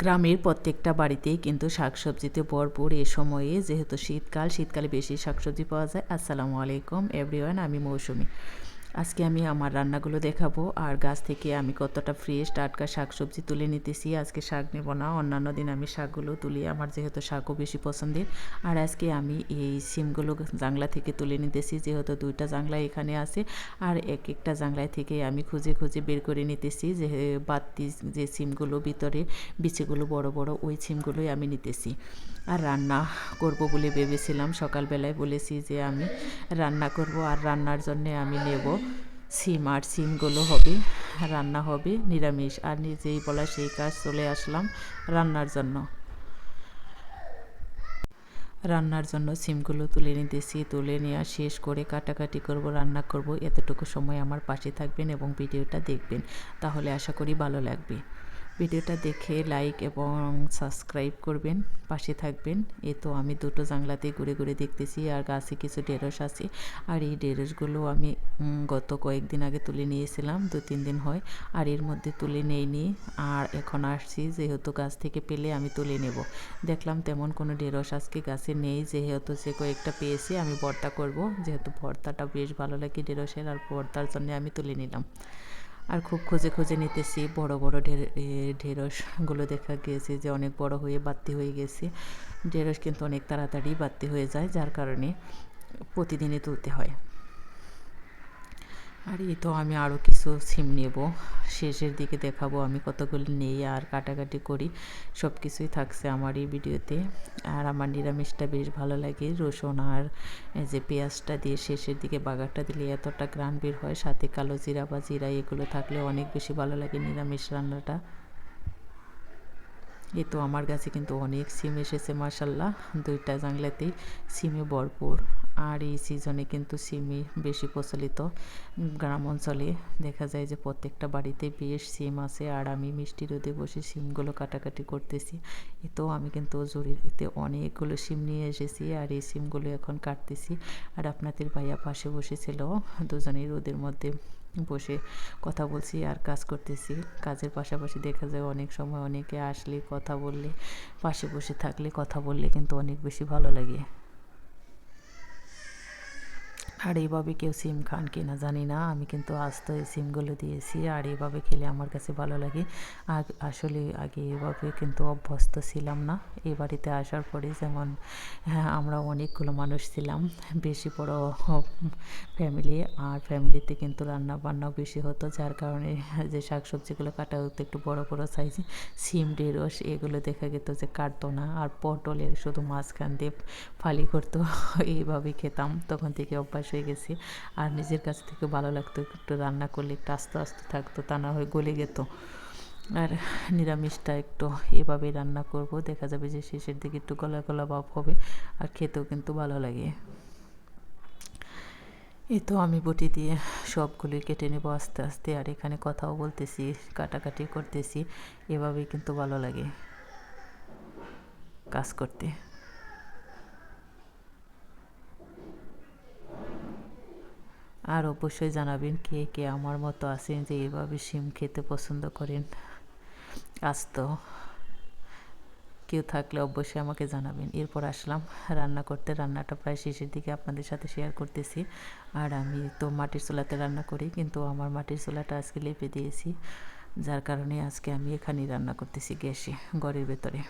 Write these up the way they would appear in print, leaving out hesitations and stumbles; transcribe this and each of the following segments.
গ্রামের প্রত্যেকটা বাড়িতেই কিন্তু শাকসবজিতে ভরপুর এ সময়ে, যেহেতু শীতকালে বেশি শাকসবজি পাওয়া যায়। আসসালামু আলাইকুম এভরিওয়ান, আমি মৌসুমি। আজকে আমি আমার রান্নাগুলো দেখাবো আর গাছ থেকে আমি কতটা ফ্রেশ টাটকা শাকসবজি তুলে নিতেছি। আজকে শাক নেব না, অন্যান্য দিন আমি শাকগুলো তুলি, আমার যেহেতু শাকও বেশি পছন্দের। আর আজকে আমি এই সিমগুলো জাংলা থেকে তুলে নিতেছি, যেহেতু দুইটা জাংলা এখানে আছে। আর এক একটা জাংলায় থেকে আমি খুঁজে খুঁজে বের করে নিতেছি, যে বাড়তি যে সিমগুলো ভিতরে বিচিগুলো বড় বড়, ওই সিমগুলোই আমি নিতেছি। আর রান্না করব বলে ভেবেছিলাম, সকালবেলায় বলেছি যে আমি রান্না করব, আর রান্নার জন্যে আমি নেব সিম। আর সিমগুলো হবে রান্না হবে নিরামিষ। আর নিজেই বলা সেই কাজ, চলে আসলাম রান্নার জন্য সিমগুলো তুলে নিতেছি। তুলে নেওয়া শেষ করে কাটাকাটি করব, রান্না করব। এতটুকু সময় আমার পাশে থাকবেন এবং ভিডিওটা দেখবেন, তাহলে আশা করি ভালো লাগবে। ভিডিওটা দেখে লাইক এবং সাবস্ক্রাইব করবেন, পাশে থাকবেন। এই তো আমি দুটো জাংলাতে ঘুরে ঘুরে দেখতেছি, আর গাছে কিছু ঢেঁড়স আছে। আর এই ঢেঁড়সগুলো আমি গত কয়েকদিন আগে তুলে নিয়েছিলাম, 2-3 দিন হয়। আর এর মধ্যে তুলে নেইনি, আর এখন আসছি, যেহেতু গাছ থেকে পেলে আমি তুলে নেব। দেখলাম তেমন কোনো ঢেঁড়স আজকে গাছে নেই, যেহেতু যে কয়েকটা পেয়েছি আমি ভর্তা করব, যেহেতু ভর্তাটা বেশ ভালো লাগে ঢেঁড়সের, আর ভর্তার জন্য আমি তুলে নিলাম। আর খুব খুঁজে খুঁজে নিতেছি, বড় বড় ঢেঁড়সগুলো দেখা গিয়েছে যে অনেক বড় হয়ে বাড়তি হয়ে গেছে। ঢেঁড়স কিন্তু অনেক তাড়াতাড়ি বাড়তি হয়ে যায়, যার কারণে প্রতিদিনই তুলতে হয়। আর এই তো আমি আরও কিছু সিম নেব, শেষের দিকে দেখাবো আমি কতগুলো নেই আর কাটাকাটি করি। সব কিছুই থাকছে আমার এই ভিডিওতে। আর আমার নিরামিষটা বেশ ভালো লাগে, রসুন আর যে পেঁয়াজটা দিয়ে শেষের দিকে বাগারটা দিলে এতটা গ্রান বের হয়, সাথে কালো জিরা বা জিরা এগুলো থাকলে অনেক বেশি ভালো লাগে নিরামিষ রান্নাটা। এই তো আমার কাছে কিন্তু অনেক সিম এসেছে মাশাল্লাহ, দুইটা জাংলাতেই সিমে ভরপুর। আর এই সিজনে কিন্তু সিমই বেশি প্রচলিত গ্রাম অঞ্চলে, দেখা যায় যে প্রত্যেকটা বাড়িতে বেশ সিম আছে। আর আমি মিষ্টি রোদে বসে সিমগুলো কাটাকাটি করতেছি। এ তো আমি কিন্তু ঝুড়িতে অনেকগুলো সিম নিয়ে এসেছি, আর এই সিমগুলো এখন কাটতেছি। আর আপনাদের ভাইয়া পাশে বসেছিল, দুজনেই রোদের মধ্যে বসে কথা বলছি আর কাজ করতেছি। কাজের পাশাপাশি দেখা যায় অনেক সময় অনেকে আসলে কথা বললে, পাশে বসে থাকলে কথা বললে কিন্তু অনেক বেশি ভালো লাগে। আর এইভাবে কেউ সিম খান কি না জানি না, আমি কিন্তু আস্ত এই সিমগুলো দিয়েছি, আর এইভাবে খেলে আমার কাছে ভালো লাগে। আর আসলে আগে এভাবে কিন্তু অভ্যস্ত ছিলাম না। এই বাড়িতে আসার পরে যেমন আমরা অনেকগুলো মানুষ ছিলাম, বেশি বড় ফ্যামিলি। আর ফ্যামিলিতে কিন্তু রান্না বান্নাও বেশি হতো, যার কারণে যে শাকসবজিগুলো কাটা হতো একটু বড় বড় সাইজে। সিম ঢেঁড়স এগুলো দেখা যেত যে কাটতো না, আর পটলের শুধু মাঝখান দিয়ে ফালি করতো। এইভাবেই খেতাম, তখন থেকে অভ্যাস হয়ে গেছি। আর নিজের কাছ থেকে ভালো লাগতো, একটু রান্না করলে একটু আস্তে আস্তে থাকতো, তা না হয় গলে যেত। আর নিরামিষটা একটু এভাবেই রান্না করব, দেখা যাবে যে শেষের দিকে একটু গলা গলা ভাব হবে, আর খেতেও কিন্তু ভালো লাগে। এই তো আমি বটি দিয়ে সবগুলোই কেটে নেব আস্তে আস্তে, আর এখানে কথাও বলতেছি, কাটাকাটি করতেছি। এভাবেই কিন্তু ভালো লাগে কাজ করতে। আর অবশ্যই জানাবেন কে কে আমার মতো আছেন যে এভাবে শিম খেতে পছন্দ করেন। আস্ত কেউ থাকলে অবশ্যই আমাকে জানাবেন। এরপর আসলাম রান্না করতে, রান্নাটা প্রায় শেষের দিকে আপনাদের সাথে শেয়ার করতেছি। আর আমি তো মাটির চুলাতে রান্না করি, কিন্তু আমার মাটির চুলাটা আজকে লেপে দিয়েছি, যার কারণে আজকে আমি এখানেই রান্না করতেছি গ্যাসে, ঘরের ভেতরে।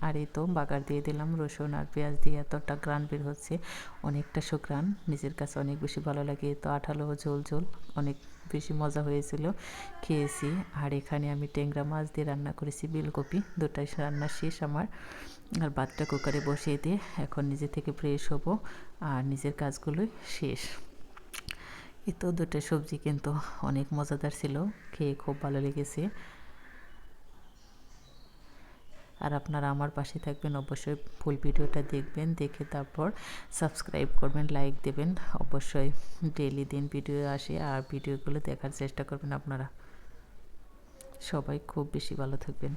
আর এই তো বাগার দিয়ে দিলাম রসুন আর পেঁয়াজ দিয়ে, এতটা গ্রান বের হচ্ছে, অনেকটা সুঘ্রাণ, নিজের কাছে অনেক বেশি ভালো লাগে। তো আঠালো ঝোল ঝোল অনেক বেশি মজা হয়েছিল, খেয়েছি। আর এখানে আমি ট্যাংরা মাছ দিয়ে রান্না করেছি বেলকপি, দুটাই রান্না শেষ আমার। আর ভাতটা কুকারে বসিয়ে দিয়ে এখন নিজে থেকে ফ্রেশ হব, আর নিজের কাজগুলোই শেষ। এই তো দুটো সবজি কিন্তু অনেক মজাদার ছিল, খেয়ে খুব ভালো লেগেছে। আর আপনারা আমার পাশে থাকবেন, অবশ্যই ফুল ভিডিওটা দেখবেন, দেখে তারপর সাবস্ক্রাইব করবেন, লাইক দেবেন। অবশ্যই ডেইলি দিন ভিডিও আসে, আর ভিডিওগুলো দেখার চেষ্টা করবেন আপনারা। সবাই খুব বেশি ভালো থাকবেন।